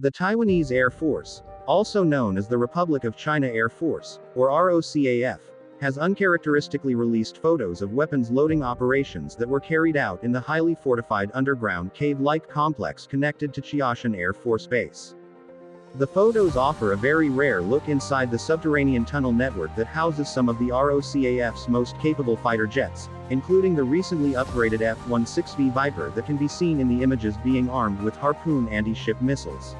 The Taiwanese Air Force, also known as the Republic of China Air Force, or ROCAF, has uncharacteristically released photos of weapons loading operations that were carried out in the highly fortified underground cave-like complex connected to Qiashan Air Force Base. The photos offer a very rare look inside the subterranean tunnel network that houses some of the ROCAF's most capable fighter jets, including the recently upgraded F-16V Viper that can be seen in the images being armed with Harpoon anti-ship missiles.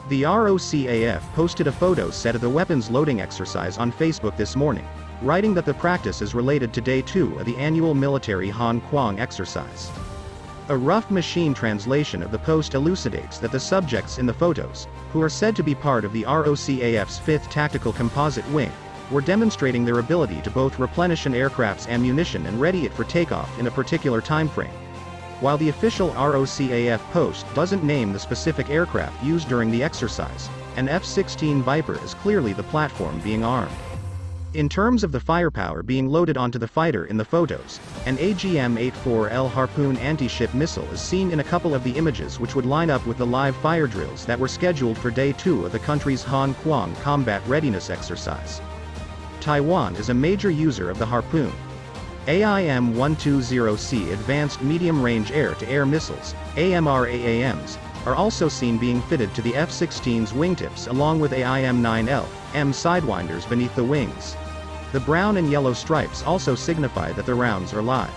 The ROCAF posted a photo set of the weapons loading exercise on Facebook this morning, writing that the practice is related to Day 2 of the annual military Han Kuang exercise. A rough machine translation of the post elucidates that the subjects in the photos, who are said to be part of the ROCAF's 5th Tactical Composite Wing, were demonstrating their ability to both replenish an aircraft's ammunition and ready it for takeoff in a particular time frame. While the official ROCAF post doesn't name the specific aircraft used during the exercise, an F-16 Viper is clearly the platform being armed. In terms of the firepower being loaded onto the fighter in the photos, an AGM-84L Harpoon anti-ship missile is seen in a couple of the images, which would line up with the live fire drills that were scheduled for Day 2 of the country's Han Kuang combat readiness exercise. Taiwan is a major user of the Harpoon. AIM-120C Advanced Medium-Range Air-to-Air Missiles, AMRAAMs, are also seen being fitted to the F-16's wingtips along with AIM-9L, M sidewinders beneath the wings. The brown and yellow stripes also signify that the rounds are live.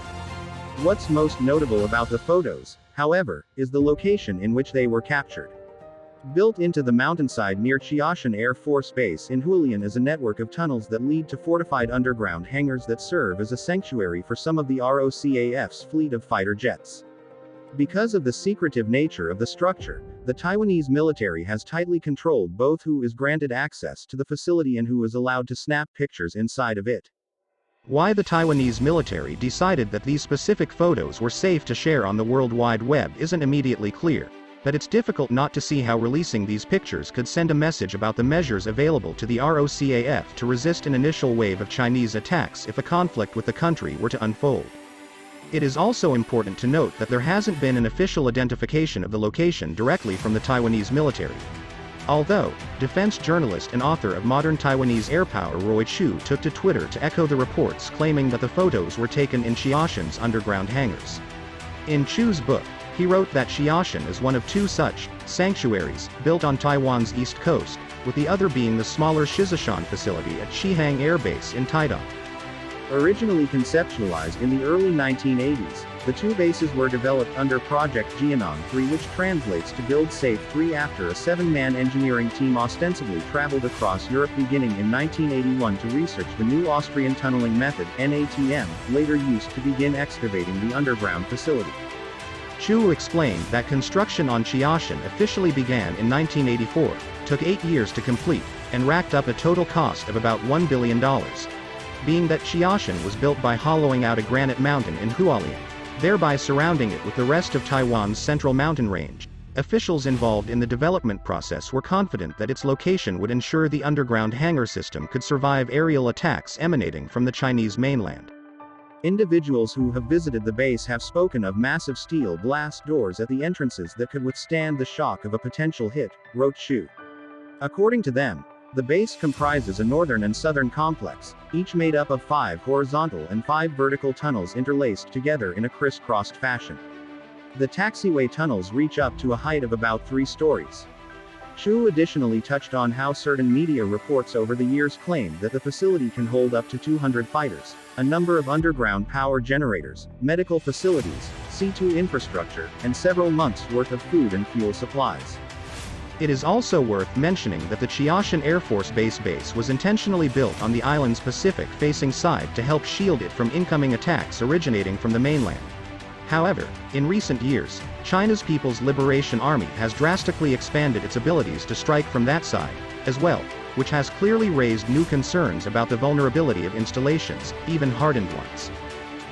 What's most notable about the photos, however, is the location in which they were captured. Built into the mountainside near Qiashan Air Force Base in Hualien is a network of tunnels that lead to fortified underground hangars that serve as a sanctuary for some of the ROCAF's fleet of fighter jets. Because of the secretive nature of the structure, the Taiwanese military has tightly controlled both who is granted access to the facility and who is allowed to snap pictures inside of it. Why the Taiwanese military decided that these specific photos were safe to share on the World Wide Web isn't immediately clear, but it's difficult not to see how releasing these pictures could send a message about the measures available to the ROCAF to resist an initial wave of Chinese attacks if a conflict with the country were to unfold. It is also important to note that there hasn't been an official identification of the location directly from the Taiwanese military. Although, defense journalist and author of Modern Taiwanese Air Power Roy Chu took to Twitter to echo the reports claiming that the photos were taken in Qiashan's underground hangars. In Chu's book, he wrote that Qiashan is one of two such sanctuaries built on Taiwan's east coast, with the other being the smaller Shizishan facility at Shihang Air Base in Taidong. Originally conceptualized in the early 1980s, the two bases were developed under Project Jianong 3, which translates to Build Safe 3, after a 7-man engineering team ostensibly traveled across Europe beginning in 1981 to research the new Austrian tunneling method, NATM, later used to begin excavating the underground facility. Chu explained that construction on Qiashan officially began in 1984, took 8 years to complete, and racked up a total cost of about $1 billion. Being that Qiashan was built by hollowing out a granite mountain in Hualien, thereby surrounding it with the rest of Taiwan's central mountain range, officials involved in the development process were confident that its location would ensure the underground hangar system could survive aerial attacks emanating from the Chinese mainland. Individuals who have visited the base have spoken of massive steel glass doors at the entrances that could withstand the shock of a potential hit, wrote Chu. According to them, the base comprises a northern and southern complex, each made up of 5 horizontal and 5 vertical tunnels interlaced together in a crisscrossed fashion. The taxiway tunnels reach up to a height of about 3 stories. Chu additionally touched on how certain media reports over the years claimed that the facility can hold up to 200 fighters, a number of underground power generators, medical facilities, C2 infrastructure, and several months' worth of food and fuel supplies. It is also worth mentioning that the Qiashan Air Force Base was intentionally built on the island's Pacific-facing side to help shield it from incoming attacks originating from the mainland. However, in recent years, China's People's Liberation Army has drastically expanded its abilities to strike from that side, as well, which has clearly raised new concerns about the vulnerability of installations, even hardened ones.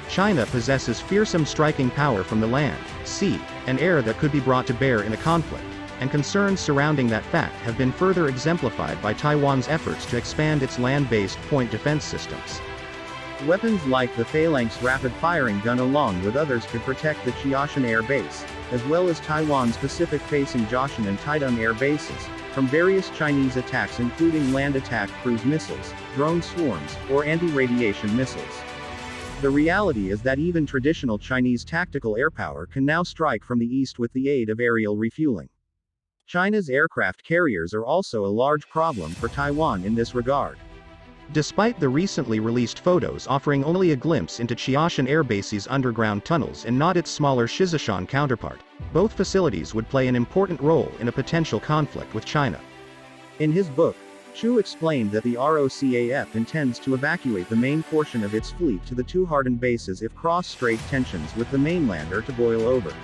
China possesses fearsome striking power from the land, sea, and air that could be brought to bear in a conflict, and concerns surrounding that fact have been further exemplified by Taiwan's efforts to expand its land-based point defense systems. Weapons like the Phalanx rapid-firing gun along with others could protect the Qiashan Air Base, as well as Taiwan's Pacific-facing Jiaoshan and Taidong air bases, from various Chinese attacks including land attack cruise missiles, drone swarms, or anti-radiation missiles. The reality is that even traditional Chinese tactical airpower can now strike from the east with the aid of aerial refueling. China's aircraft carriers are also a large problem for Taiwan in this regard. Despite the recently released photos offering only a glimpse into Jiaoshan Air Base's underground tunnels and not its smaller Shizishan counterpart, both facilities would play an important role in a potential conflict with China. In his book, Chu explained that the ROCAF intends to evacuate the main portion of its fleet to the two hardened bases if cross-strait tensions with the mainland are to boil over.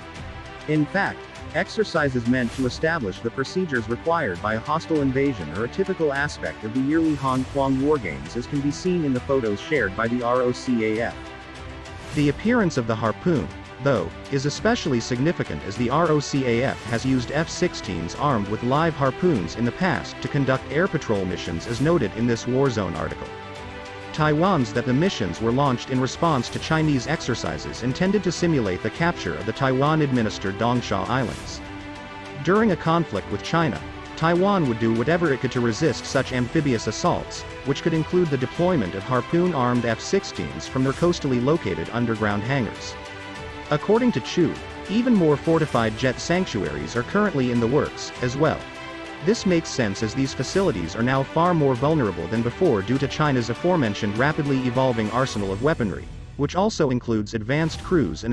In fact, exercises meant to establish the procedures required by a hostile invasion are a typical aspect of the yearly Han Kuang War Games, as can be seen in the photos shared by the ROCAF. The appearance of the Harpoon, though, is especially significant as the ROCAF has used F-16s armed with live harpoons in the past to conduct air patrol missions, as noted in this Warzone article. Taiwan's that the missions were launched in response to Chinese exercises intended to simulate the capture of the Taiwan-administered Dongsha Islands. During a conflict with China, Taiwan would do whatever it could to resist such amphibious assaults, which could include the deployment of harpoon-armed F-16s from their coastally located underground hangars. According to Chu, even more fortified jet sanctuaries are currently in the works, as well. This makes sense as these facilities are now far more vulnerable than before due to China's aforementioned rapidly evolving arsenal of weaponry, which also includes advanced cruise and